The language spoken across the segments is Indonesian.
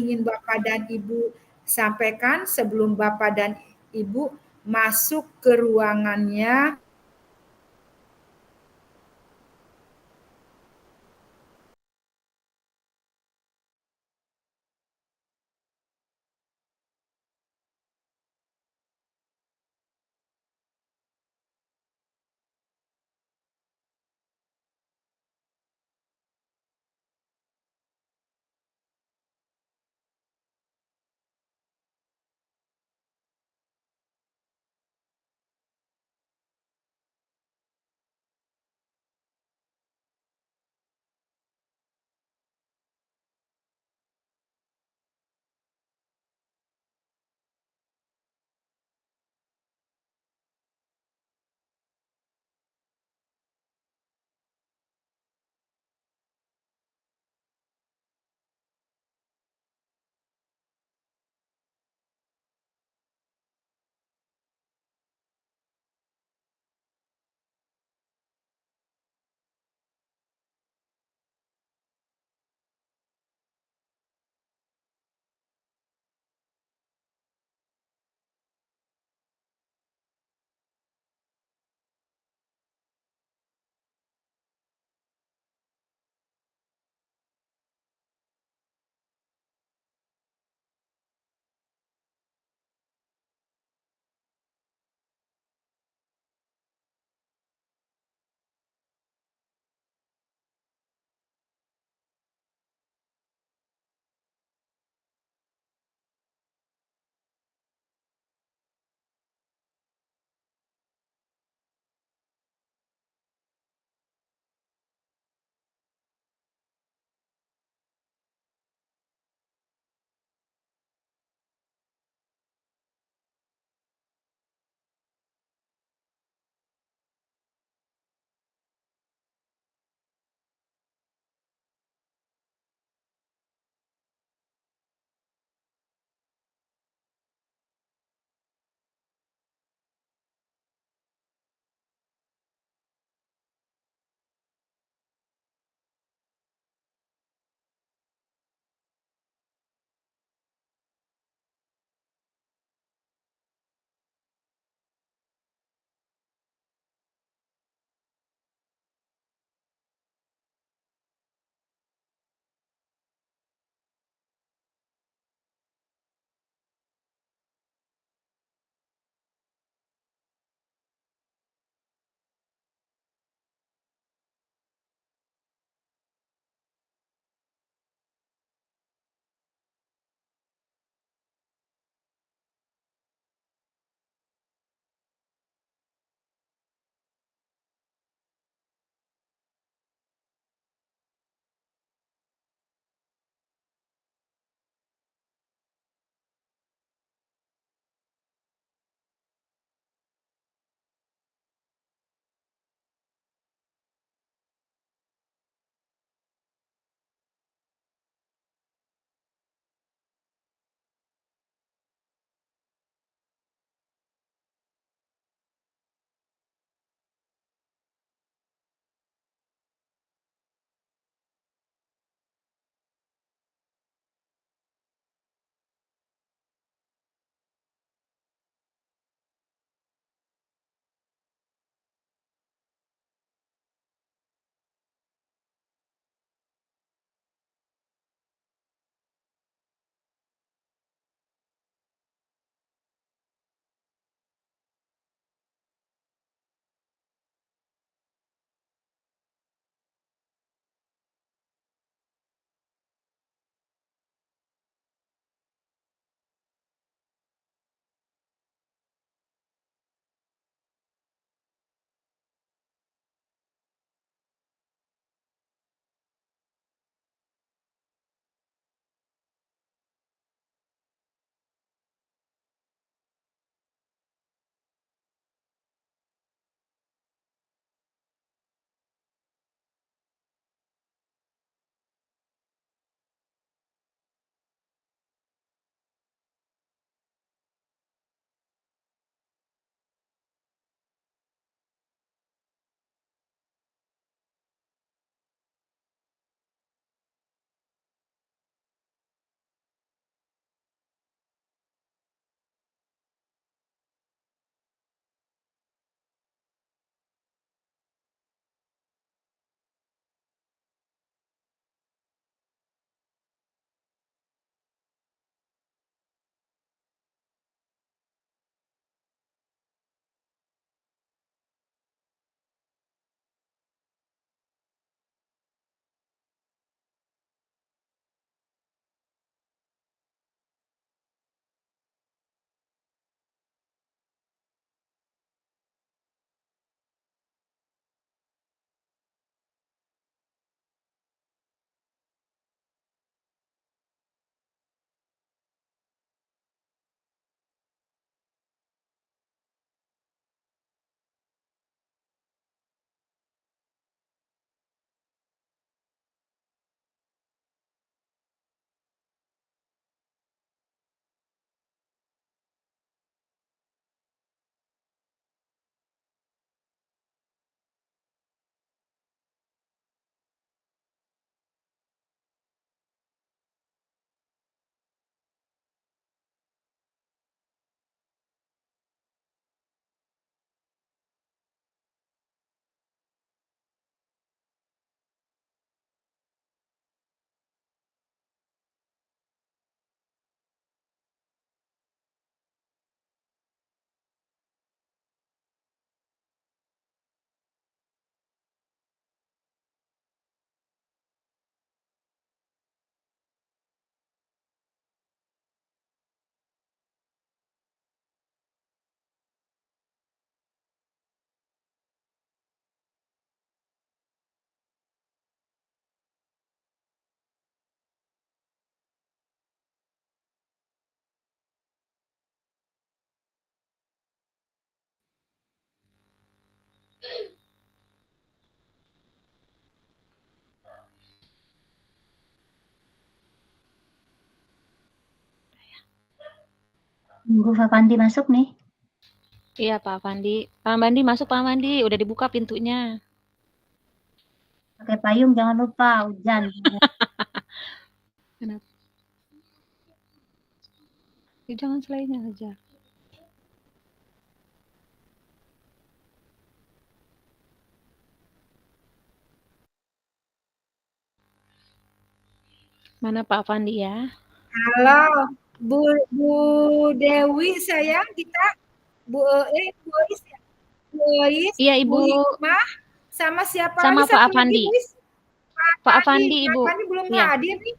ingin Bapak dan Ibu sampaikan sebelum Bapak dan Ibu masuk ke ruangannya? Nunggu Pak Pandi masuk nih. Iya Pak Pandi. Pak Pandi masuk Pak Pandi. Udah dibuka pintunya. Pakai payung jangan lupa, hujan. Kenapa? Ya, jangan selainnya aja. Mana Pak Pandi ya? Halo, Bu Bu Dewi sayang, kita Bu Bu Ois ya? Bu Ois, Iya Bu Ibu. Hikmah, sama siapa lagi? Sama Pak Satu lagi Afandi. Bu Ois, Pak Pandi. Afandi Pak Ibu. Pandi belum Iya. hadir nih.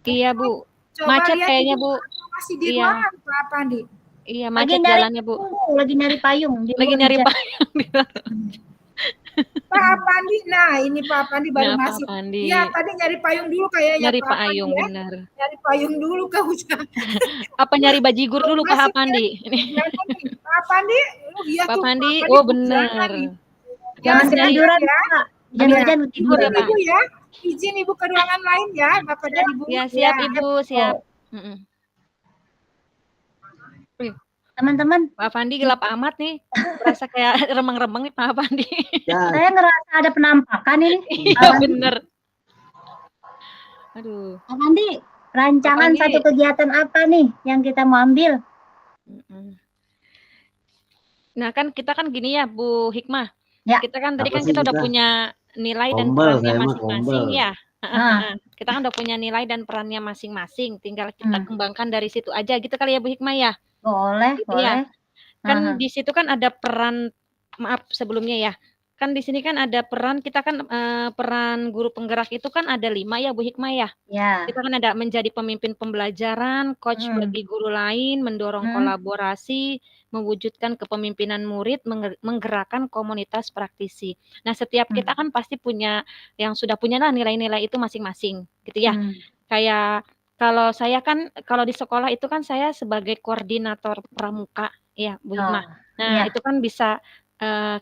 Iya Bu. Coba Macet lihat kayaknya ibu Bu. atau masih di Iya. ruangan Pak Pandi. Iya Lagi macet nyari jalannya Bu. lagi nyari payung di Lagi luar nyari hujan. payung di luar. Pak Pandi, nah ini Pak Pandi baru Nah Pak masuk. Pandi. Iya tadi nyari payung dulu kayaknya Nyari Pak Pandi payung ya. bener. Nyari payung dulu ke hujan. Apa nyari bajigur Belum dulu Pak masuk ya. Pandi? Ini. Jangan nih Pak Pandi. Oh iya Pak tuh Pak Pandi. Pandi Oh kehujanan bener. nih. Ya Jangan Habis nyari. silakan ketiduran, ya. Pak. Habis Iya, Hujan-hujan tidur ya izin ketiduran. Pak. Ibu ya. Izin Ibu ke ruangan lain ya, Bapak dan Ibu. Ya Ya. siap Ibu siap. Oh, Wih, teman-teman, Pak Pandi gelap amat nih. Berasa kayak remang-remang nih Pak Pandi. Ya, saya ngerasa ada penampakan ini. Pak Iya Pandi, bener. Aduh. Pak Pandi, Pak rancangan Pandi. satu kegiatan apa nih yang kita mau ambil? Nah kan kita kan gini ya Bu Hikmah. Ya. Kita kan tadi apa kan sih kita udah kita? punya nilai dan Kombel, perannya saya mah masing-masing kombel. ya. Nah, Kita kan udah punya nilai dan perannya masing-masing. Tinggal kita hmm, kembangkan dari situ aja gitu kali ya Bu Hikmah ya. boleh, Gitu ya. boleh. Kan Aha, di situ kan ada peran, maaf sebelumnya ya. Kan di sini kan ada peran, kita kan peran guru penggerak itu kan ada 5 ya Bu Hikmah ya. ya. Kita kan ada menjadi pemimpin pembelajaran, coach Hmm, bagi guru lain, mendorong hmm, kolaborasi, mewujudkan kepemimpinan murid, menggerakkan komunitas praktisi. Nah, setiap kita hmm, kan pasti punya yang sudah punya lah nilai-nilai itu masing-masing, gitu ya. hmm. Kayak kalau saya kan kalau di sekolah itu kan saya sebagai koordinator pramuka, ya Bu Oh, Hikmah. Nah, ya, itu kan bisa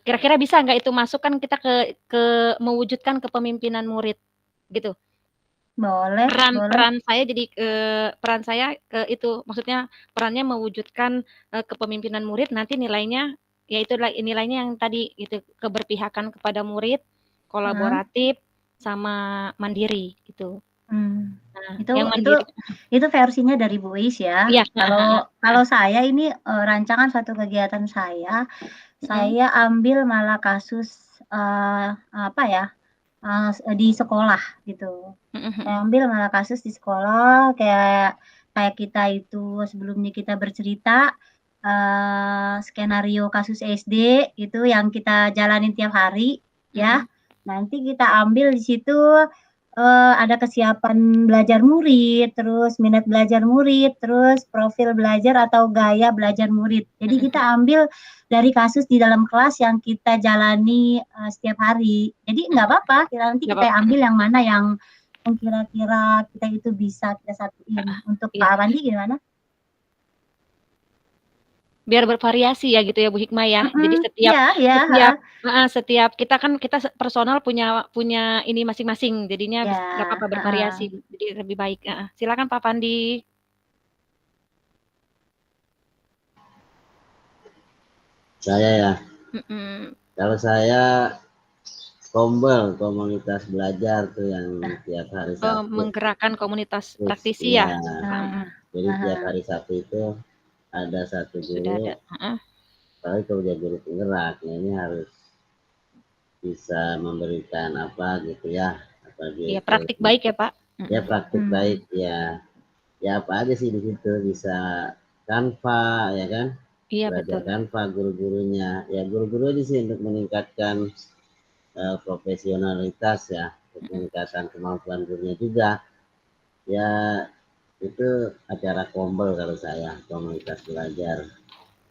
kira-kira bisa nggak itu masuk kan kita ke mewujudkan kepemimpinan murid, gitu. boleh, boleh. Peran saya jadi peran saya itu maksudnya perannya mewujudkan kepemimpinan murid nanti nilainya yaitu nilainya yang tadi gitu keberpihakan kepada murid, Heeh. kolaboratif sama mandiri gitu. Hmm. Nah, Itu yang itu mandiri itu versinya dari Bu Is ya. iya, Kalau saya ini rancangan suatu kegiatan mhm, saya ambil malah kasus apa ya di sekolah gitu. mhm Saya mhm, ambil malah kasus di sekolah kayak kayak kita itu sebelumnya kita bercerita skenario kasus SD itu yang kita jalanin tiap hari ya. mhm, Nanti kita ambil di situ ada kesiapan belajar murid, terus minat belajar murid, terus profil belajar atau gaya belajar murid. Jadi kita mhm ambil dari kasus di dalam kelas yang kita jalani setiap hari. Jadi nggak apa-apa, nanti nggak kita apa-apa, ambil yang mana yang kira-kira kita itu bisa kita satuin. Untuk iya. Pak Avandi gimana? Biar bervariasi ya gitu ya Bu Hikmah ya. Jadi setiap Iya, iya, setiap heeh. setiap kita kan kita personal punya punya ini masing-masing, jadinya Ya, nggak apa-apa bervariasi, heeh. jadi lebih baik, Silakan Pak Pandi. Saya ya. Mhm. Kalau saya kombel komunitas belajar tuh yang tiap hari Sabtu. Menggerakkan komunitas Terus praktisi ya? ya, Mhm, jadi tiap Heeh. hari Sabtu itu ada satu sudah ada, guru, kalau itu dia guru penggerak, ya ini harus bisa memberikan apa gitu ya, apa iya gitu. praktik baik ya Pak? Ya Mhm, praktik baik ya. Ya apa aja sih di situ bisa Canva ya kan? iya Belajar betul, Canva guru-gurunya. Ya guru-guru di sini untuk meningkatkan profesionalitas ya, untuk mhm, meningkatkan kemampuan gurunya juga. Ya itu acara kombel kalau saya komunitas belajar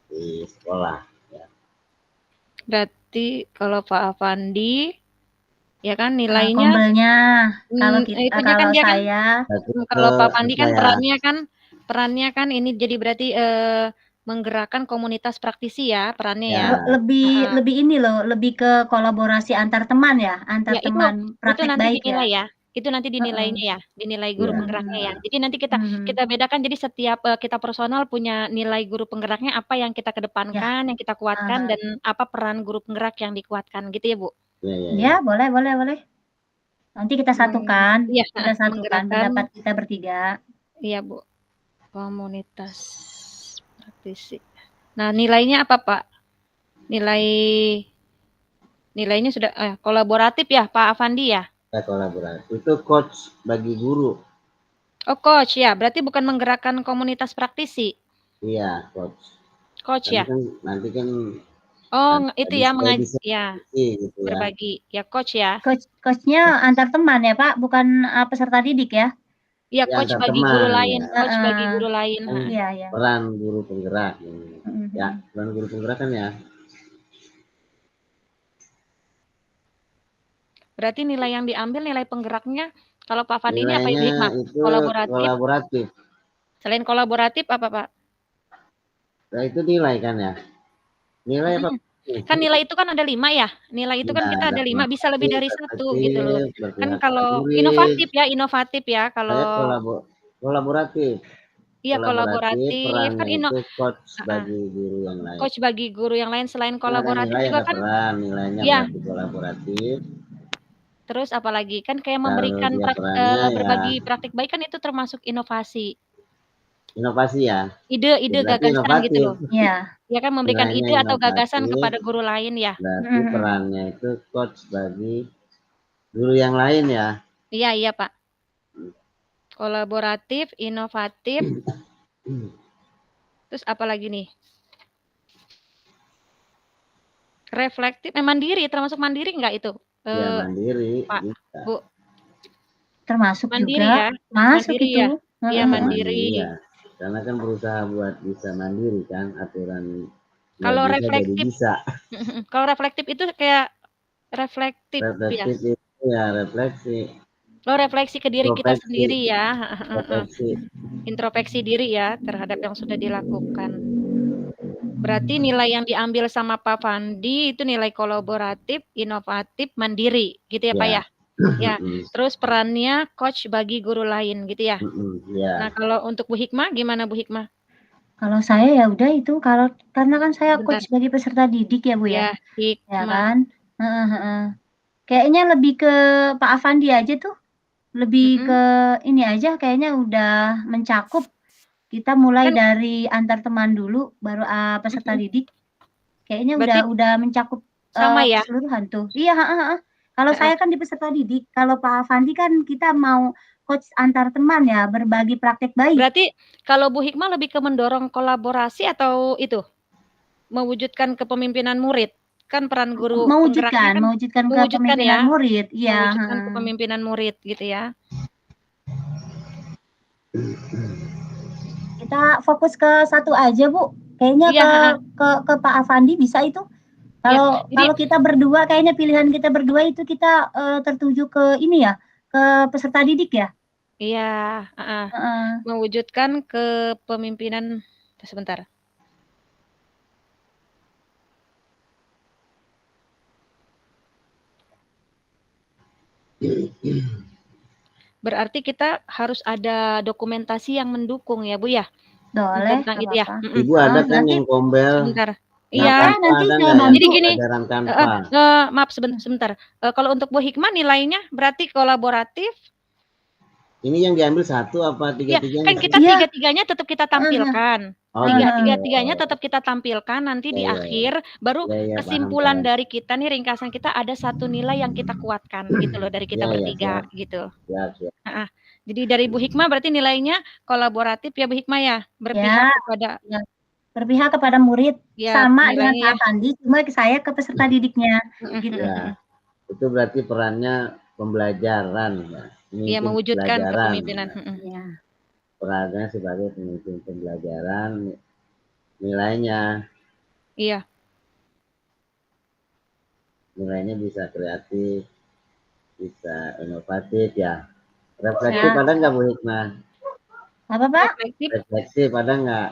di sekolah. Ya. berarti kalau Pak Afandi, ya kan nilainya, Kombelnya itunya kan kalau dia kan saya kalau Pak Pandi Apa kan ya? perannya kan ini jadi berarti, menggerakkan komunitas praktisi ya perannya ya? Ya, lebih Heeh. lebih ini loh, lebih ke kolaborasi antar teman ya, antar Ya teman itu praktek nanti baik ya. dinilai ya? Itu nanti dinilainya ya, dinilai guru Iya. penggeraknya ya. Jadi nanti kita Mhm. kita bedakan, jadi setiap kita personal punya nilai guru penggeraknya apa yang kita Ya. kedepankan, yang kita kuatkan, dan apa peran guru penggerak yang dikuatkan gitu ya, Bu? Iya, iya, Ya, boleh. Nanti kita satukan, Iya, kita satukan menggerakkan. pendapat kita bertiga. Iya, Bu. Komunitas praktisi. Nah, nilainya apa, Pak? Nilainya sudah kolaboratif ya, Pak Afandi ya? Ya, kolaborasi. Itu coach bagi guru. Oh, coach ya. Berarti bukan menggerakkan komunitas praktisi. Iya, coach. Coach Nanti ya. kan, nanti kan Oh, itu ya bisa ya, gitu ya. berbagi. Ya, coach ya. Coachnya antar teman ya, Pak, bukan peserta didik ya? Iya, Ya, coach antar bagi teman, guru lain, ya. coach bagi guru lain. Kan Iya. peran guru penggerak. Mhm. Ya, peran guru penggerak kan ya. Berarti nilai yang diambil, nilai penggeraknya, kalau Pak Fandi ini apa Ibu Nilainya Hikmah? itu Kolaboratif. kolaboratif. Selain kolaboratif apa, Pak? Nah, itu nilai kan ya. Nilai apa? Kan nilai itu kan ada 5 ya. Nilai itu kan Ya, kita ada 5, bisa lebih dari 1 gitu loh. Kan kalau inovatif ya Saya kalau kolaboratif. iya kolaboratif kan Perannya itu coach bagi guru yang lain. coach bagi guru yang lain selain Kan ada kolaboratif nilai, juga ada kan peran, nilainya iya. berarti kolaboratif. Terus apalagi kan kayak Kalau memberikan dia perannya berbagi ya praktik baik kan itu termasuk inovasi. inovasi ya. Ide Berarti gagasan inovatif. gitu loh. Iya. Ya kan memberikan Nilainya ide atau gagasan inovatif. kepada guru lain ya. Berarti perannya itu coach bagi guru yang lain ya. Iya, Pak. Kolaboratif, inovatif. Terus apa lagi nih? Reflektif, mandiri, termasuk mandiri enggak itu? Ya, mandiri. Pak, Bisa. Bu. Termasuk Mandiri juga. ya. Masuk Mandiri itu. ya. Iya, mandiri. Ya. Karena kan berusaha buat bisa mandiri kan, aturan kalau bisa reflektif jadi bisa. Kalau reflektif itu kayak reflektif ya. Itu ya refleksi. Refleksi ke diri kita sendiri ya. Refleksi. Introspeksi diri ya terhadap yang sudah dilakukan. Berarti nilai yang diambil sama Pak Fandi itu nilai kolaboratif, inovatif, mandiri gitu ya, Pak ya. Ya. Terus perannya coach bagi guru lain gitu ya. Nah, kalau untuk Bu Hikmah gimana Bu Hikmah? Kalau saya ya udah itu karena kan saya coach bagi peserta didik ya Bu ya. Ya kan? Kayaknya lebih ke Pak Afandi aja tuh. Lebih ke ini aja kayaknya udah mencakup. Kita mulai dari antar teman dulu baru peserta didik. Kayaknya udah mencakup sama ya? keseluruhan tuh. Iya, Kalau saya kan di peserta didik, kalau Pak Afandi kan kita mau coach antar teman ya, berbagi praktek baik. Berarti kalau Bu Hikmah lebih ke mendorong kolaborasi atau itu mewujudkan kepemimpinan murid? Kan peran guru penggeraknya kan mewujudkan kepemimpinan ya? murid, iya. Mewujudkan kepemimpinan murid gitu ya. Kita fokus ke satu aja Bu. Kayaknya ke Pak Afandi bisa itu. Kalau kita berdua kayaknya pilihan kita berdua itu kita tertuju ke ini ya, ke peserta didik ya. Iya, mewujudkan kepemimpinan sebentar. Berarti kita harus ada dokumentasi yang mendukung ya Bu ya? Boleh, tentang itu ya. Ibu ada kan yang kombel? Sebentar. Iya, nanti saya bantu. Jadi gini, tanpa. maaf sebentar. Kalau untuk Bu Hikmah nilainya berarti kolaboratif. Ini yang diambil satu apa tiga-tiganya? Kan kita tiga-tiganya tetap kita tampilkan. Tiga-tiganya tetap kita tampilkan, nanti di akhir baru kesimpulan dari kita nih, ringkasan kita ada satu nilai yang kita kuatkan gitu loh dari kita bertiga gitu. Jadi dari Bu Hikmah berarti nilainya kolaboratif ya Bu Hikmah ya, berpihak kepada murid sama dengan Pak Afandi, cuma saya ke peserta didiknya gitu. Itu berarti perannya pembelajaran ya. Iya, mewujudkan kepemimpinan. Perannya sebagai pemimpin pembelajaran, nilainya. Iya. Nilainya bisa kreatif, bisa inovatif ya. Reflektif ada nggak Bu Hikmah? Apa Pak? Reflektif ada nggak?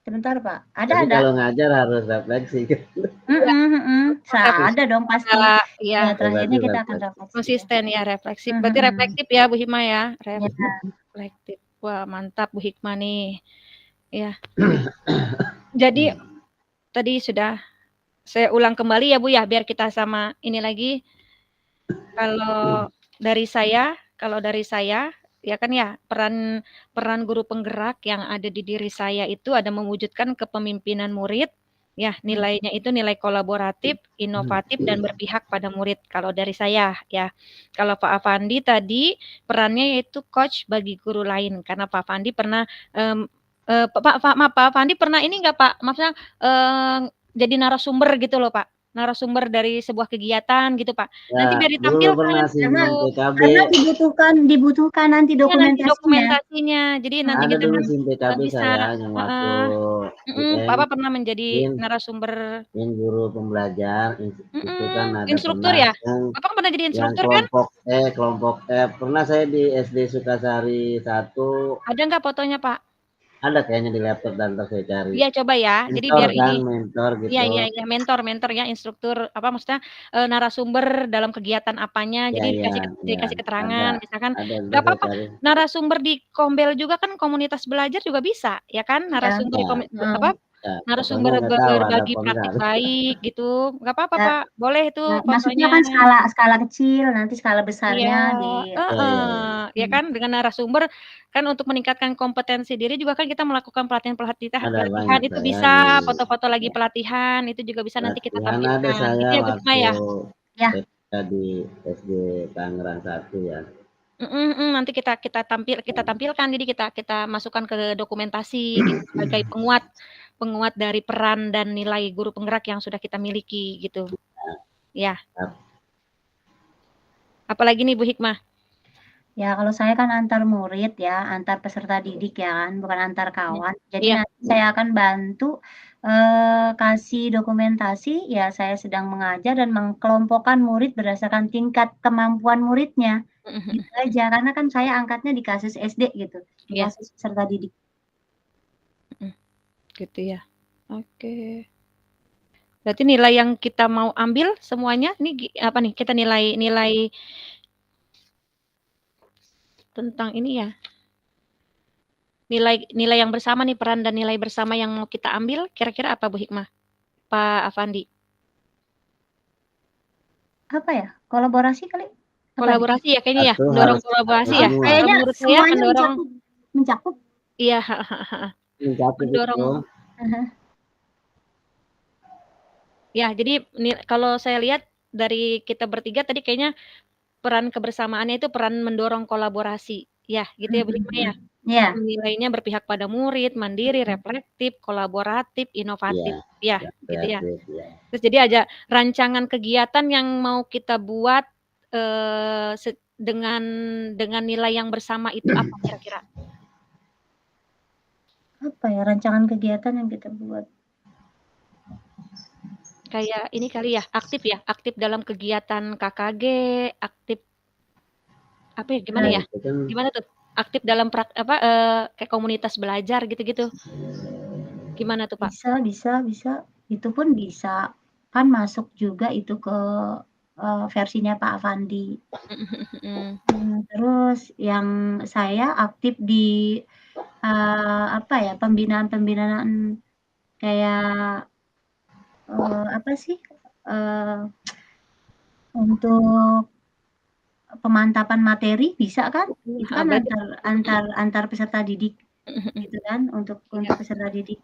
Sebentar Pak, Tapi ada. kalau ngajar harus refleksi. Ada dong pasti. Iya. Ya terakhirnya kita akan refleksi. Konsisten ya, refleksi. Berarti reflektif ya Bu Hikmah ya. Ya. Reflektif. Wah, mantap Bu Hikmah nih. Ya. Jadi tadi sudah saya ulang kembali ya Bu ya, biar kita sama ini lagi. Kalau dari saya ya kan ya, peran guru penggerak yang ada di diri saya itu ada mewujudkan kepemimpinan murid. Ya, nilainya itu nilai kolaboratif, inovatif, dan berpihak pada murid. Kalau dari saya ya. Kalau Pak Afandi tadi perannya yaitu coach bagi guru lain. Karena Pak Afandi pernah Pak Afandi pernah ini enggak Pak? Maksudnya jadi narasumber gitu loh Pak. Narasumber dari sebuah kegiatan gitu Pak. Ya, Nanti biar dulu ditampilkan pernah gitu. simak PKB. Karena dibutuhkan nanti Ya, nanti dokumentasinya. dokumentasinya. Jadi nanti Ada kita dulu kan sim PKB bisa saya yang waktu Bapak pernah menjadi narasumber yang guru pembelajar itu kan ada instruktur pernah ya? Bapak pernah jadi instruktur yang kan? kelompok E pernah saya di SD Sukasari 1. Ada nggak fotonya Pak? Ada kayaknya di laptop dan saya cari. Iya coba ya. Mentor, jadi biar kan, ini mentor gitu. Iya mentor ya, instruktur apa maksudnya narasumber dalam kegiatan apanya. Jadi dikasih keterangan ada, misalkan nggak apa-apa narasumber di Kombel juga kan komunitas belajar juga bisa ya kan narasumber narasumber berbagi praktik baik gitu. Nggak apa-apa Pak. Boleh itu maksudnya fotonya. kan skala kecil, nanti skala besarnya ya kan dengan narasumber kan untuk meningkatkan kompetensi diri juga kan kita melakukan pelatihan itu bisa foto-foto lagi pelatihan itu juga bisa nanti kita tampilkan. Ada saya itu ya waktu di SD Tangerang 1 ya. Nanti kita tampilkan, jadi kita masukkan ke dokumentasi gitu, sebagai penguat dari peran dan nilai guru penggerak yang sudah kita miliki gitu. Ya. Apalagi nih Bu Hikmah? Ya kalau saya kan antar murid ya, antar peserta didik ya kan, bukan antar kawan. Jadi nanti saya akan bantu kasih dokumentasi ya saya sedang mengajar dan mengkelompokkan murid berdasarkan tingkat kemampuan muridnya. Gitu aja, karena kan saya angkatnya di kasus SD gitu, di kasus peserta didik. Gitu ya. Oke. Berarti nilai yang kita mau ambil semuanya nih apa nih? Kita nilai tentang ini ya. Nilai yang bersama nih, peran dan nilai bersama yang mau kita ambil kira-kira apa Bu Hikmah? Pak Afandi? Apa ya? Kolaborasi kali? Kolaborasi ya kayaknya ya, mendorong kolaborasi ya. Kayaknya menurut saya semuanya mendorong mencakup. Iya, mendorong. Ya, jadi kalau saya lihat dari kita bertiga tadi kayaknya peran kebersamaannya itu peran mendorong kolaborasi. Ya, gitu ya Bu Hikmah ya. Iya. Nilainya berpihak pada murid, mandiri, reflektif, kolaboratif, inovatif. Ya, gitu ya. Terus jadi ada rancangan kegiatan yang mau kita buat dengan nilai yang bersama itu apa kira-kira? Apa ya rancangan kegiatan yang kita buat? Kayak ini kali ya, aktif dalam kegiatan KKG, aktif apa ya, gimana ya? Gimana tuh? Aktif dalam kayak komunitas belajar gitu-gitu. Gimana tuh Pak? Bisa. Itu pun bisa. Kan masuk juga itu ke versinya Pak Afandi. Terus yang saya aktif di pembinaan kayak apa sih? Untuk pemantapan materi bisa kan? Itu kan antar peserta didik. Gitu kan untuk peserta didik.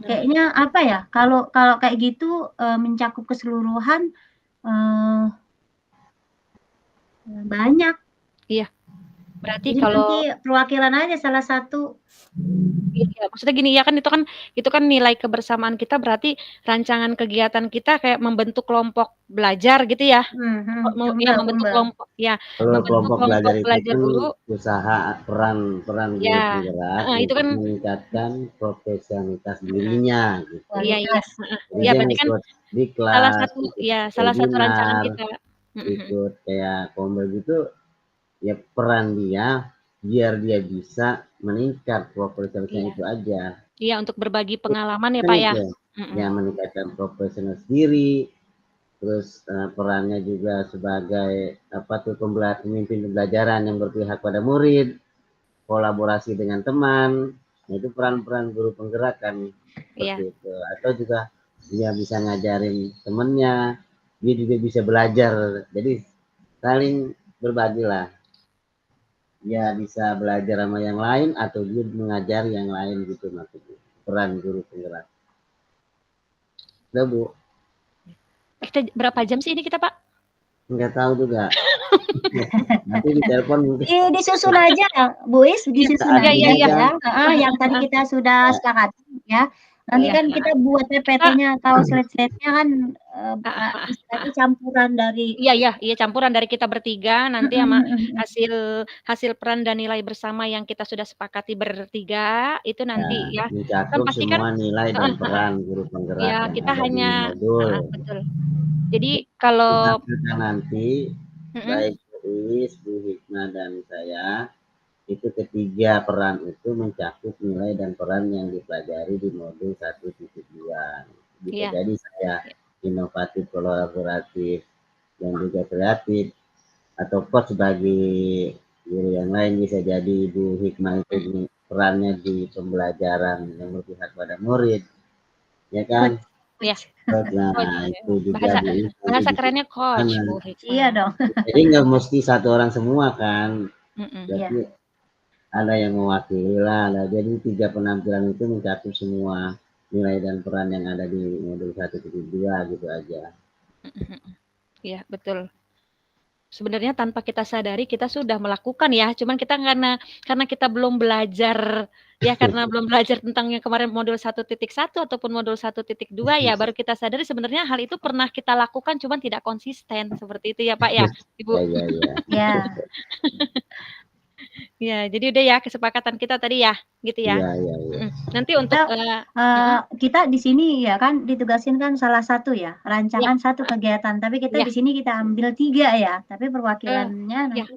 Kayaknya apa ya? Kalau kayak gitu mencakup keseluruhan banyak. Iya. Berarti jadi kalau nanti perwakilan aja salah satu. Iya, maksudnya gini ya kan itu kan nilai kebersamaan kita berarti rancangan kegiatan kita kayak membentuk kelompok belajar gitu ya. Membentuk kelompok ya. Membentuk kelompok belajar guru usaha peran guru penggerak itu kan meningkatkan profesionalitas dirinya gitu. Iya berarti kan di kelas salah satu rancangan kita. Ikut kayak Kombel gitu ya peran dia biar dia bisa meningkat profesionalitasnya itu aja. Iya, untuk berbagi pengalaman ya Kan Pak ya. itu, yang meningkatkan profesional sendiri, terus perannya juga sebagai pemimpin pembelajaran yang berpihak pada murid, kolaborasi dengan teman, nah itu peran-peran guru penggerak seperti itu. Atau juga dia bisa ngajarin temennya, dia juga bisa belajar, jadi saling berbagilah. Dia bisa belajar sama yang lain atau dia mengajar yang lain gitu maksudnya. Peran guru penggerak. Udah Bu. Kita berapa jam sih ini kita Pak? Enggak tahu juga. Nanti ditelepon mungkin. Disusun aja, Bu Is, disusun aja ya. Yang tadi kita sudah sepakat ya. Nanti kan kita buat PPT-nya atau slide-slide-nya kan istilahnya campuran dari. Iya, campuran dari kita bertiga nanti sama hasil peran dan nilai bersama yang kita sudah sepakati bertiga itu nanti ya. Mencakup semua nilai dan peran guru penggerak. Ya, kita hanya betul. Jadi kalau nanti baik Bu Is, Bu Hikmah dan saya itu ketiga peran itu mencakup nilai dan peran yang dipelajari di modul 1.2. Bisa jadi saya inovatif, kolaboratif, dan juga kreatif, atau coach bagi guru yang lain. Bisa jadi Ibu Hikmah itu perannya di pembelajaran yang berpihak pada murid, ya kan? Ya. Nah, itu juga bahasa kerennya coach, Bu Hikmah. Iya dong. Jadi nggak mesti satu orang semua kan. Jadi ada yang mewakili lah. Jadi 3 penampilan itu mencakup semua nilai dan peran yang ada di modul 1.2 gitu aja. Iya, betul. Sebenarnya tanpa kita sadari kita sudah melakukan ya, cuman kita karena kita belum belajar ya, karena belum belajar tentang yang kemarin modul 1.1 ataupun modul 1.2 ya, baru kita sadari sebenarnya hal itu pernah kita lakukan cuman tidak konsisten seperti itu ya Pak ya, Ibu. Iya. Ya, jadi udah ya kesepakatan kita tadi ya, gitu ya. Nanti untuk kita di sini ya kan ditugasin kan salah satu ya, rancangan satu kegiatan. Tapi kita di sini kita ambil 3 ya, tapi perwakilannya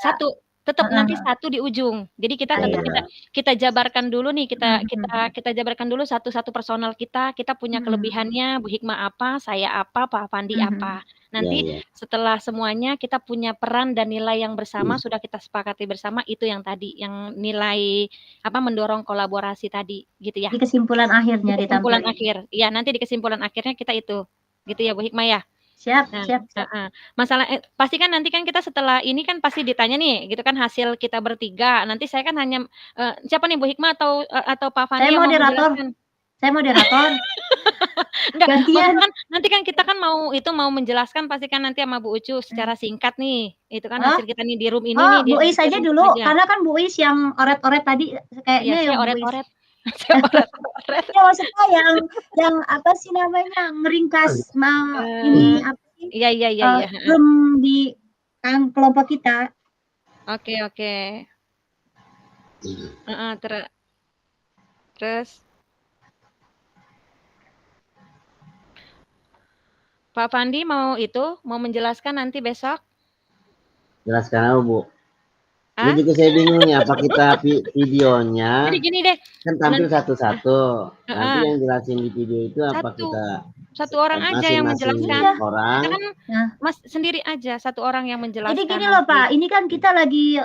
satu. Tetap nanti satu di ujung. Jadi kita tetap kita jabarkan dulu nih, kita jabarkan dulu satu-satu personal kita punya kelebihannya, Bu Hikmah apa, saya apa, Pak Afandi apa. Nanti setelah semuanya kita punya peran dan nilai yang bersama sudah kita sepakati bersama, itu yang tadi, yang nilai mendorong kolaborasi tadi gitu ya. Di kesimpulan akhirnya di kesimpulan akhir. Iya, nanti di kesimpulan akhirnya kita itu. Gitu ya Bu Hikmah ya. Siap. Masalah pasti kan nanti kan kita setelah ini kan pasti ditanya nih, gitu kan hasil kita bertiga. Nanti saya kan hanya siapa nih Bu Hikmah atau Pak Fandi yang mau moderator. Saya moderator. Enggak, gantian. Nanti kan kita kan mau menjelaskan pasti kan nanti sama Bu Ucu secara singkat nih. Itu kan hasil kita nih di room ini nih. Bu Is aja dulu karena kan Bu Is yang oret-oret tadi kayaknya yang oret-oret. Ya maksudnya yang apa sih namanya ngeringkas ini apa sih? Iya. Belum di kelompok kita. Oke. Terus Pak Fandi mau menjelaskan nanti besok? Jelaskan apa Bu? Ini juga saya bingung nih, apa kita videonya jadi gini deh, kan tampil satu-satu, nanti yang jelasin di video itu apa kita satu orang aja yang menjelaskan, orang kita kan Mas sendiri aja satu orang yang menjelaskan. Jadi gini loh Pak, ini kan kita lagi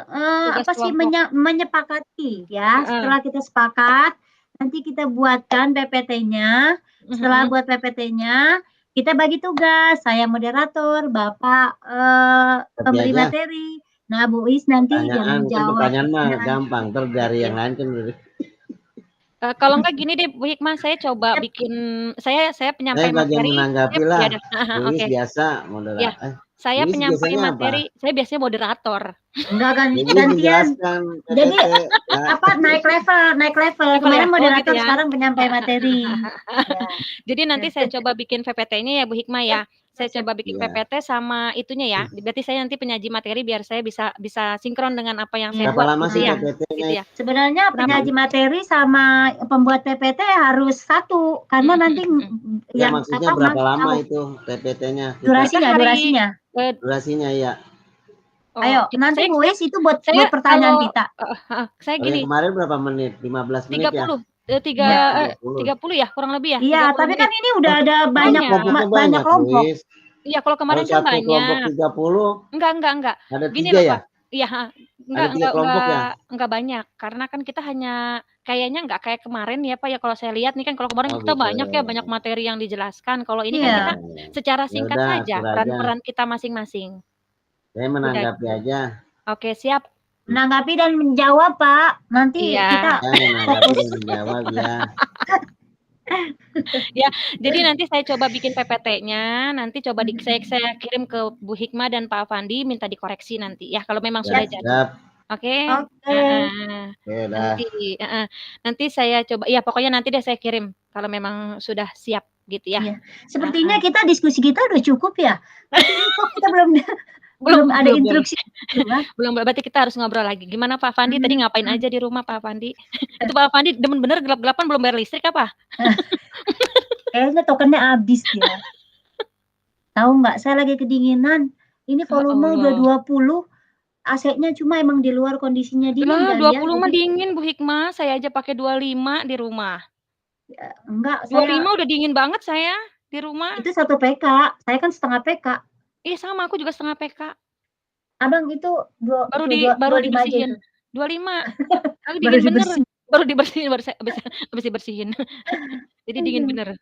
menyepakati ya. Setelah kita sepakat, nanti kita buatkan PPT-nya. Setelah buat PPT-nya, kita bagi tugas. Saya moderator, Bapak pemberi materi. Nah, Bu Is nanti yang menjawab. Pertanyaan mah gampang, dari yang lain kan. Kalau enggak gini deh Bu Hikmah, saya coba bikin saya penyampai materi. Menanggapi lah. Bu Is biasa moderator. Saya penyampai materi, saya biasanya moderator. Enggak gantian. Jadi naik level. Kemarin moderator, sekarang penyampai materi. Jadi nanti saya coba bikin PPT-nya ya Bu Hikmah ya. Saya coba bikin PPT sama itunya ya. Berarti saya nanti penyaji materi biar saya bisa sinkron dengan apa yang saya buat. Berapa lama sih PPT-nya? Sebenarnya penyaji materi sama pembuat PPT harus satu karena nanti yang maksudnya berapa lama itu PPT-nya? Durasinya ya. Ayo, nanti Bu Is itu buat pertanyaan kita. Saya gini. Kemarin berapa menit? 15 menit 30. ya? 30 ya, kurang lebih ya? Iya, 30 tapi kan menit. ini udah ada banyak banyak kelompok. Iya, kalau kemarin Kalau kan satu kelompok banyak. 30, Enggak. ada Gini 3 loh, ya? Pak. Iya, Ada 3 kelompok ya? enggak banyak. Karena kan kita hanya kayaknya enggak kayak kemarin ya, Pak, ya. Kalau saya lihat nih kan kalau kemarin Oh kita gitu. banyak ya, banyak materi yang dijelaskan. Kalau ini kan Iya. kita secara Ya singkat udah, saja atur aja. peran-peran kita masing-masing. Saya Udah menanggapi gitu. aja. Oke, siap. Menanggapi dan menjawab, Pak. Nanti Iya. kita Ya, menanggapi dan menjawab ya. Ya, jadi nanti saya coba bikin PPT-nya, nanti coba saya kirim ke Bu Hikmah dan Pak Afandi, minta dikoreksi nanti ya, kalau memang sudah jadi. Siap. Oke? Oke. Heeh. Oke, dah. Nanti saya coba, ya pokoknya nanti deh saya kirim kalau memang sudah siap gitu ya. Iya. Sepertinya kita diskusi kita udah cukup ya. Tapi ini kok kita belum ada instruksi. Belum, berarti kita harus ngobrol lagi. Gimana Pak Afandi tadi ngapain aja di rumah Pak Afandi? Itu Pak Afandi demen bener gelap-gelapan belum bayar listrik apa? Kayaknya tokennya habis ya. Tahu nggak, saya lagi kedinginan. Ini volume udah 20. AC-nya cuma emang di luar kondisinya dingin Lah, kali ya. 20 mah dingin Bu Hikmah, saya aja pakai 25 di rumah. Enggak, 25 udah dingin banget saya di rumah. Itu 1 PK, saya kan setengah PK. Iya sama, aku juga setengah PK. Abang itu baru dibersihin. 25. Kali dingin bener. Baru dibersihin, habis dibersihin. Jadi dingin bener.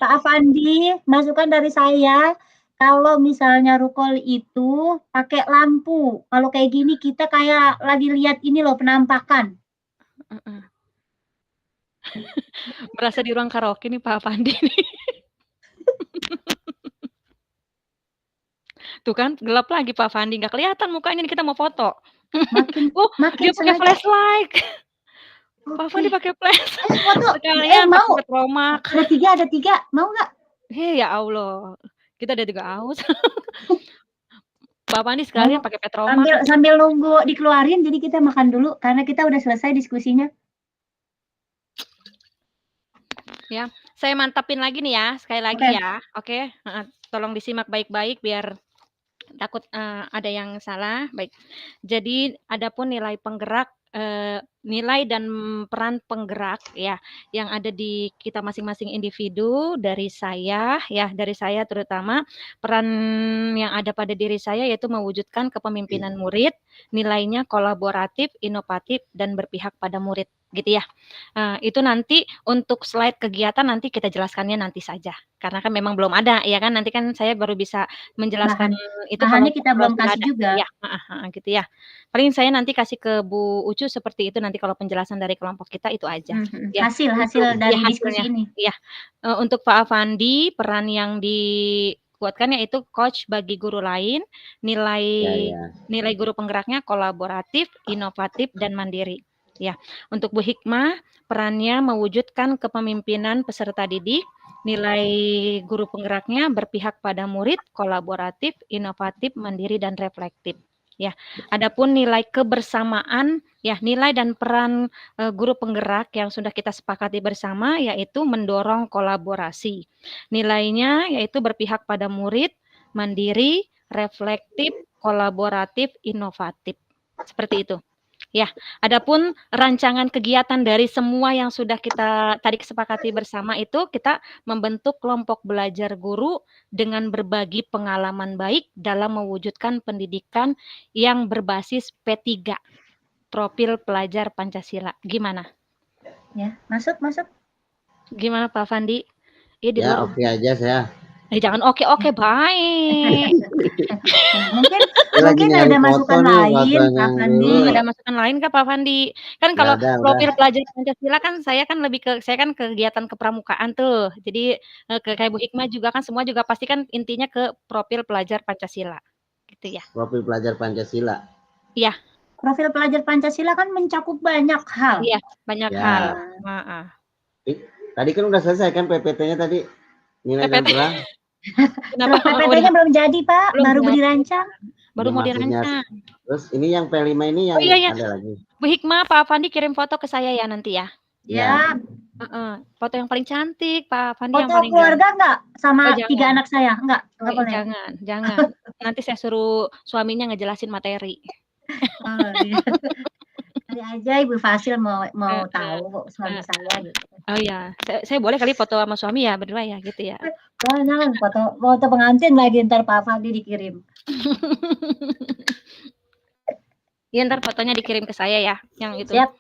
Pak Afandi, masukan dari saya, kalau misalnya rukol itu pakai lampu. Kalau kayak gini kita kayak lagi lihat ini loh, penampakan. Berasa di ruang karaoke nih Pak Afandi nih. Tuh kan, gelap lagi Pak Afandi, nggak kelihatan mukanya nih, kita mau foto. Makin dia pakai flashlight. Pak Afandi pakai flash. Foto. Sekalian Mau. pakai petromak. Ada tiga. Mau nggak? Ya Allah. Kita ada juga aus. Pak Afandi sekalian pakai petromak. Sambil nunggu dikeluarin, jadi kita makan dulu karena kita udah selesai diskusinya. Ya, saya mantapin lagi nih ya, sekali lagi ya. Oke, tolong disimak baik-baik biar takut ada yang salah. Baik. Jadi adapun nilai penggerak, nilai dan peran penggerak ya yang ada di kita masing-masing individu, dari saya terutama peran yang ada pada diri saya yaitu mewujudkan kepemimpinan murid, nilainya kolaboratif, inovatif dan berpihak pada murid gitu ya. Itu nanti untuk slide kegiatan nanti kita jelaskannya nanti saja. Karena kan memang belum ada ya kan, nanti kan saya baru bisa menjelaskan itu bahannya kita belum kasih ada. juga. Ya, gitu ya. Paling saya nanti kasih ke Bu Ucu seperti itu nanti kalau penjelasan dari kelompok kita itu aja. Ya, hasil dari diskusi ini. Ya. Untuk Pak Afandi peran yang dikuatkan yaitu coach bagi guru lain, nilai guru penggeraknya kolaboratif, inovatif dan mandiri. Ya, untuk Bu Hikmah perannya mewujudkan kepemimpinan peserta didik, nilai guru penggeraknya berpihak pada murid, kolaboratif, inovatif, mandiri dan reflektif. Ya, adapun nilai kebersamaan, ya nilai dan peran guru penggerak yang sudah kita sepakati bersama yaitu mendorong kolaborasi. Nilainya yaitu berpihak pada murid, mandiri, reflektif, kolaboratif, inovatif. Seperti itu. Ya, adapun rancangan kegiatan dari semua yang sudah kita tadi kesepakati bersama itu, kita membentuk kelompok belajar guru dengan berbagi pengalaman baik dalam mewujudkan pendidikan yang berbasis P3, profil pelajar Pancasila. Gimana? Ya, masuk. Gimana Pak Afandi? Ya, oke aja saya. Jangan oke baik. mungkin ada masukan lain, Pak Afandi. Ada masukan lain Kak Pak Afandi? Kan kalau profil pelajar Pancasila kan saya kan kegiatan kepramukaan tuh. Jadi kayak Bu Hikmah juga kan semua juga pasti kan intinya ke profil pelajar Pancasila. Gitu ya. Profil pelajar Pancasila. Iya. Profil pelajar Pancasila kan mencakup banyak hal. Iya, banyak hal. Tadi kan udah selesai kan PPT-nya tadi. Nilai dan peran. PPT-nya belum jadi Pak, baru dirancang. Baru mau dirancang. Terus ini yang P5 ini yang ada lagi. Bu Hikmah, Pak Afandi kirim foto ke saya ya nanti ya. Ya. Foto yang paling cantik, Pak Afandi foto yang paling keluarga enggak sama 3 anak saya? Enggak boleh. Jangan. Nanti saya suruh suaminya ngejelasin materi. Dari aja Ibu Fasil mau tahu suami saya gitu. Oh ya, saya boleh kali foto sama suami ya berdua ya gitu ya. Jangan foto pengantin lagi ntar Pak Fandi dikirim. Iya ntar fotonya dikirim ke saya ya, yang itu. Siap.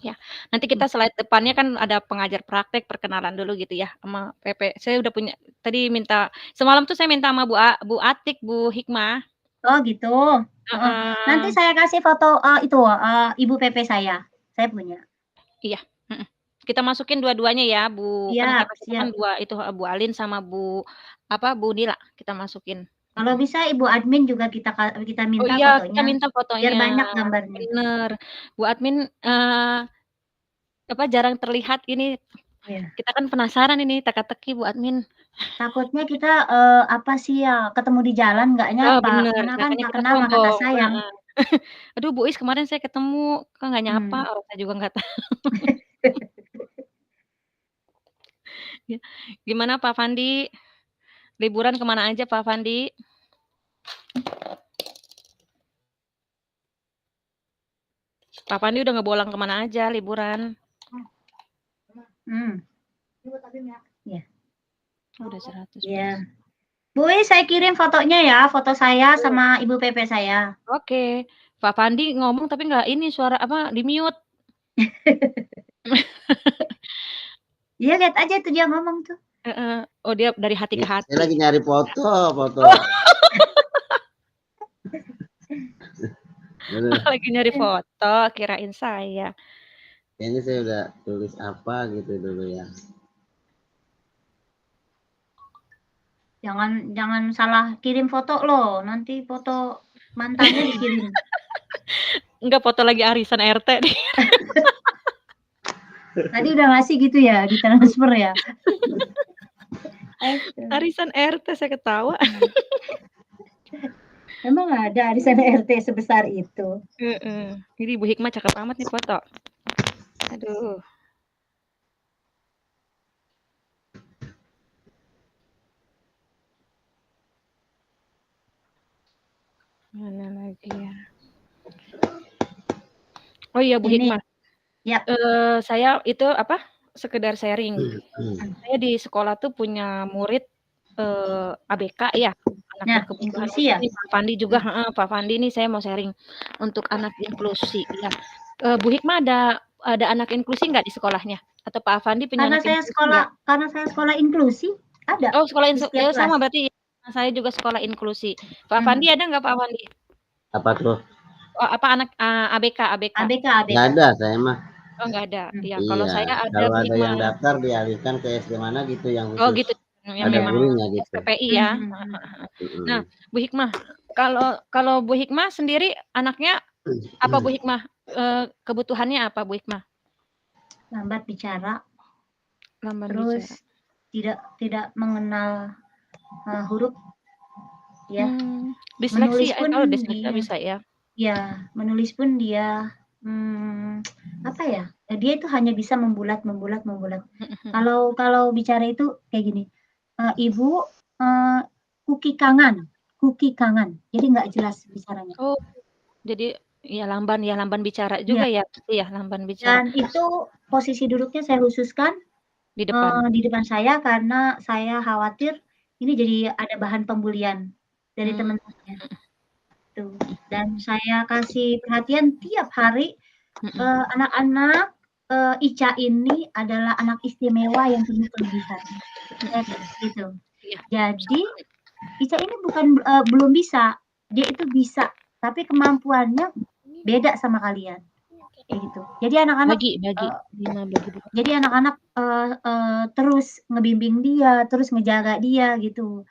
Ya, nanti kita slide depannya kan ada pengajar praktek perkenalan dulu gitu ya sama PP. Saya udah punya tadi semalam tuh saya minta sama Bu Atik, Bu Hikmah. Oh gitu. Nanti saya kasih foto Ibu PP saya punya. Iya. Kita masukin dua-duanya ya Bu. Siap, kan dua itu Bu Alin sama Bu Nila kita masukin. Kalau bisa Ibu admin juga kita minta fotonya. Kita minta fotonya. Biar banyak gambarnya. Bener. Bu admin jarang terlihat ini. Iya. Kita kan penasaran ini teka-teki Bu admin. Takutnya kita ketemu di jalan nggak nyapa. Karena kan tak kenal maka tak sayang. Aduh Bu Is kemarin saya ketemu kok nggak nyapa, orang saya juga nggak tahu. Gimana Pak Fandi? Liburan kemana aja Pak Fandi? Pak Fandi udah ngebolang kemana aja liburan? Ya. Udah 100. Ya. Bu, saya kirim fotonya ya, foto saya sama Ibu PP saya. Oke. Pak Fandi ngomong tapi nggak ini suara di mute. Iya, lihat aja tuh dia ngomong tuh. Oh dia dari hati ke hati. Saya lagi nyari foto. Lagi nyari foto, kirain saya. Ini saya udah tulis apa gitu dulu ya. Jangan salah kirim foto loh, nanti foto mantannya dikirim. Enggak, foto lagi arisan RT nih. Tadi udah ngasih gitu ya, ditransfer ya. Arisan RT saya ketawa. Emang ada arisan RT sebesar itu? Ini Bu Hikmah cakep amat nih foto. Aduh. Mana lagi ya? Oh iya Bu Hikmah. Yap. Saya itu sekedar sharing. Saya di sekolah tuh punya murid ABK ya, anak berkebutuhan inklusi ya. Pak Fandi juga, Pak Fandi ini saya mau sharing untuk anak inklusi ya. Bu Hikmah ada anak inklusi nggak di sekolahnya? Atau Pak Fandi punya anak inklusi? Karena saya sekolah inklusi ada. Oh sekolah inklusi sama berarti saya juga sekolah inklusi. Pak Fandi ada nggak Pak Fandi? Apa tuh? Oh, apa anak ABK? Nggak ada saya mah. Oh nggak ada. Ya kalau saya ada. Kalau ada yang daftar dialihkan ke SD mana gitu yang khusus. Oh gitu. Yang ada gurunya gitu. PPI ya. Nah, Bu Hikmah, kalau Bu Hikmah sendiri anaknya apa Bu Hikmah? Kebutuhannya apa Bu Hikmah? Lambat bicara. Terus tidak mengenal huruf. Ya. Disleksi kalau disleksi bisa ya. Ya, menulis pun dia dia itu hanya bisa membulat. Kalau bicara itu kayak gini. Ibu kuki kangen. Jadi nggak jelas bicaranya. Oh, jadi ya lamban bicara juga ya. Iya, lamban bicara. Dan itu posisi duduknya saya khususkan di depan saya karena saya khawatir ini jadi ada bahan pembulian dari teman-temannya. Tuh. Dan saya kasih perhatian tiap hari anak-anak Ica ini adalah anak istimewa yang punya kelebihan. Gitu. Jadi Ica ini belum bisa, dia itu bisa, tapi kemampuannya beda sama kalian. Kayak gitu. Jadi anak-anak jadi anak-anak terus ngebimbing dia, terus ngejaga dia gitu.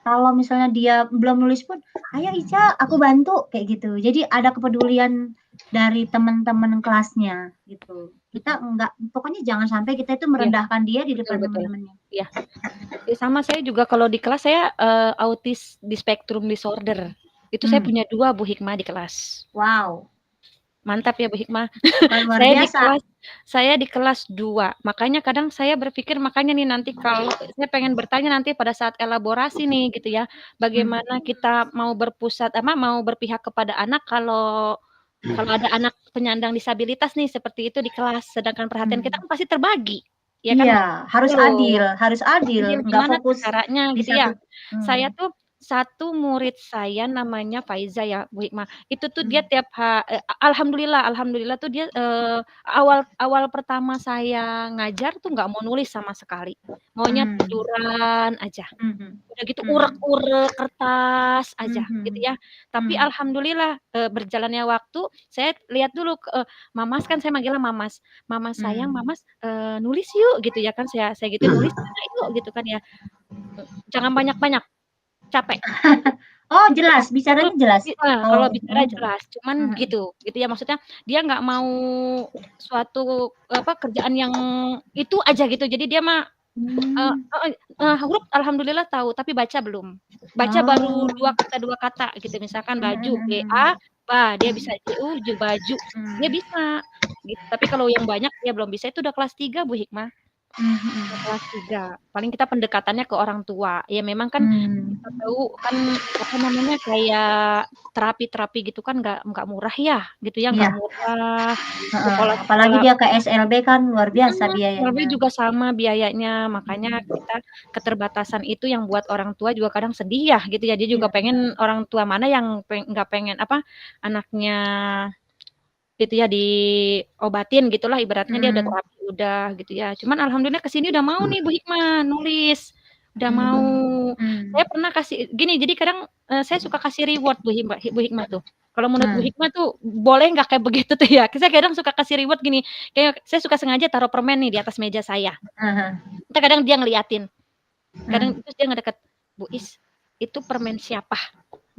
Kalau misalnya dia belum nulis pun, ayo Ica, aku bantu kayak gitu. Jadi ada kepedulian dari teman-teman kelasnya gitu. Kita pokoknya jangan sampai kita itu merendahkan dia di depan teman-temannya. Iya. Sama saya juga kalau di kelas saya autis di spektrum disorder. Itu saya punya 2 Bu Hikmah di kelas. Wow. Mantap ya Bu Hikmah. Luar Saya di kelas 2. Makanya kadang saya berpikir nih nanti kalau saya pengen bertanya nanti pada saat elaborasi nih gitu ya. Bagaimana kita mau berpihak kepada anak kalau Kalau ada anak penyandang disabilitas nih seperti itu di kelas, sedangkan perhatian kita kan pasti terbagi, ya kan? Iya, harus adil, Iya, nggak gimana tuh fokus caranya di gitu ya. satu. Saya tuh satu murid saya namanya Faiza ya, Bu Hikmah. Itu tuh dia alhamdulillah tuh dia awal pertama saya ngajar tuh nggak mau nulis sama sekali. Maunya tiduran aja. Udah gitu urek-urek kertas aja gitu ya. Tapi alhamdulillah berjalannya waktu saya lihat dulu Mamas, kan saya manggilnya Mamas. Mamas sayang, Mamas nulis yuk gitu ya kan, saya gitu nulis yuk gitu kan ya. Jangan banyak-banyak, capek. Oh, jelas, bicaranya jelas? Kalau Oh, bicara jelas, cuman gitu ya maksudnya dia nggak mau suatu kerjaan yang itu aja gitu. Jadi dia mah huruf alhamdulillah tahu, tapi baca belum. Baca baru 2 kata gitu, misalkan baju, B-A, ba, dia bisa baju, dia bisa gitu. Tapi kalau yang banyak dia belum bisa, itu udah kelas 3 Bu Hikmah. Udah kelas 3. Paling kita pendekatannya ke orang tua. Ya memang kan kita tahu kan apa namanya, kayak terapi-terapi gitu kan nggak murah ya, gitu ya, nggak murah. Apalagi dia ke SLB kan luar biasa SLB biayanya. juga sama biayanya, makanya kita keterbatasan itu yang buat orang tua juga kadang sedih ya gitu ya. Dia juga pengen orang tua mana yang nggak pengen anaknya itu ya diobatin gitulah, ibaratnya dia udah terapi udah gitu ya. Cuman alhamdulillah kesini udah mau nih Bu Hikmah nulis. Udah mau. Saya pernah kasih gini, jadi kadang saya suka kasih reward Bu Hikmah tuh. Kalau menurut Bu Hikmah tuh boleh nggak kayak begitu tuh ya? Saya kadang suka kasih reward gini, kayak saya suka sengaja taruh permen nih di atas meja saya. Entar kadang dia ngeliatin. Kadang terus dia ngedekat, "Bu Is, itu permen siapa?"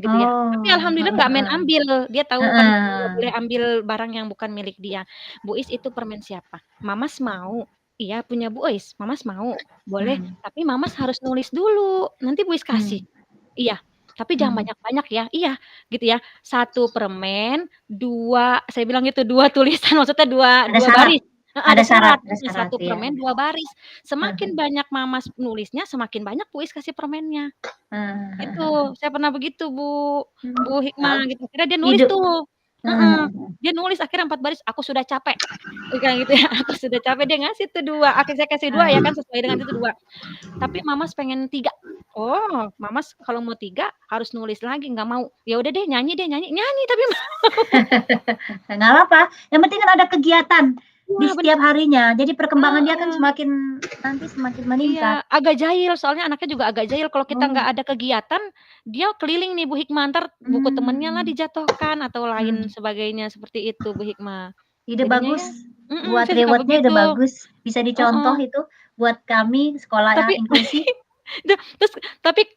Gitu ya. Tapi alhamdulillah nggak main ambil, dia tahu kan nggak boleh ambil barang yang bukan milik dia. "Bu Is, itu permen siapa?" "Mamas mau." "Iya, punya Bu Is." "Mamas mau." "Boleh, tapi Mamas harus nulis dulu, nanti Bu Is kasih." "Iya, tapi jangan banyak-banyak ya." "Iya." Gitu ya. 1 permen, 2 saya bilang gitu, 2 tulisan, maksudnya 2 baris. Ada syarat. 1 permen, 2 baris. Semakin banyak Mamas nulisnya, semakin banyak Bu Is kasih permennya. Gitu, saya pernah begitu Bu Hikmah gitu. Akhirnya dia nulis tuh. Dia nulis akhirnya 4 baris, "Aku sudah capek." Kayak gitu ya, "Aku sudah capek." Dia ngasih tuh 2, akhirnya saya kasih 2 ya kan sesuai dengan itu 2. Tapi Mamas pengen 3. "Oh, Mamas kalau mau 3 harus nulis lagi, nggak mau." "Ya udah deh, nyanyi deh, nyanyi." Nyanyi tapi mau. Nggak apa-apa, yang penting kan ada kegiatan di setiap harinya. Jadi perkembangan dia kan nanti semakin meningkat. Iya, agak jahil, soalnya anaknya juga agak jahil. Kalau kita nggak ada kegiatan, dia keliling nih Bu Hikmah, entar buku temennya lah dijatuhkan atau lain sebagainya, seperti itu Bu Hikmah. Ide Jadinya ya bagus, buat saya suka reward-nya ide begitu. bagus, bisa dicontoh itu buat kami sekolah Tapi inklusi. tapi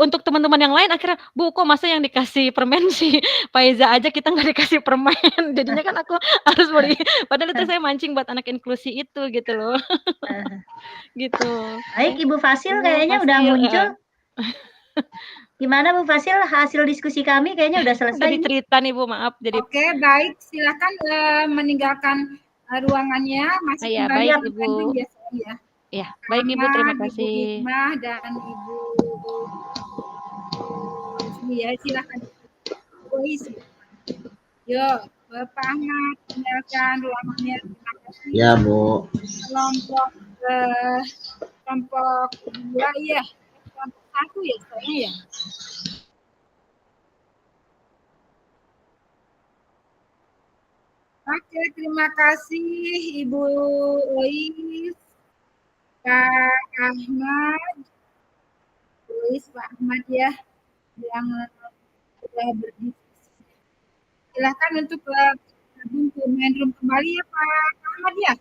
untuk teman-teman yang lain akhirnya, "Bu, kok masa yang dikasih permen si Faiza aja kita nggak dikasih permen?" Jadinya kan aku harus beli, padahal itu saya mancing buat anak inklusi itu gitu loh. Gitu. Baik Ibu Fasil kayaknya udah muncul. Gimana Bu Fasil, hasil diskusi kami kayaknya udah selesai Jadi cerita nih Bu, maaf jadi. Oke, baik, silakan meninggalkan ruangannya, masih kembali baik ke Ibu. Bandung biasanya ya. Ya, baik Ibu, terima kasih. Ibu Hikmah dan Ibu ya, silakan. Yuk, Bapak Ahmad, tinggalkan ruangannya. Terima kasih. Ya, Bu. Kelompok 2 ya, kelompok 1 ya sekarang ya. Oke, terima kasih Ibu Ois, Pak Ahmad, Pak Ahmad ya, yang sudah berdiskusi. Silahkan untuk gabung ke main room kembali ya Pak Ahmad ya.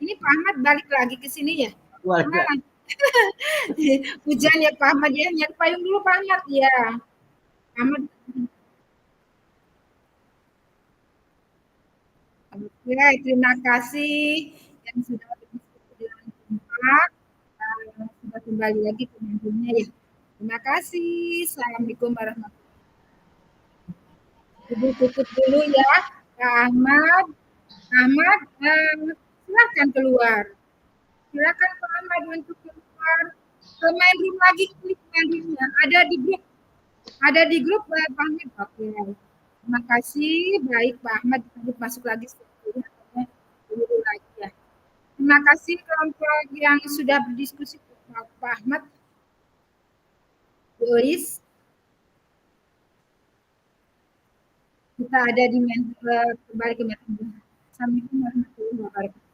Ini Pak Ahmad balik lagi ke sini ya. Hujan ya Pak Ahmad ya, nyari payung dulu Pak Ahmad ya. Ahmad. Oke, terima kasih yang sudah berdiskusi dengan kompak. Sudah kembali lagi ke meja ya. Terima kasih. Assalamualaikum warahmatullahi wabarakatuh. Ibu tutup dulu ya, Pak Ahmad. Ahmad, silakan keluar. Silakan Pak Ahmad untuk keluar. Ke main room lagi, klik main roomnya. Ada di grup Pak Ahmad. Oke. Terima kasih. Baik Pak Ahmad, masuk lagi dulu lagi ya. Terima kasih kelompok yang sudah berdiskusi Pak Ahmad, Bu Ois. Kita ada di kembali ke Assalamualaikum warahmatullahi wabarakatuh.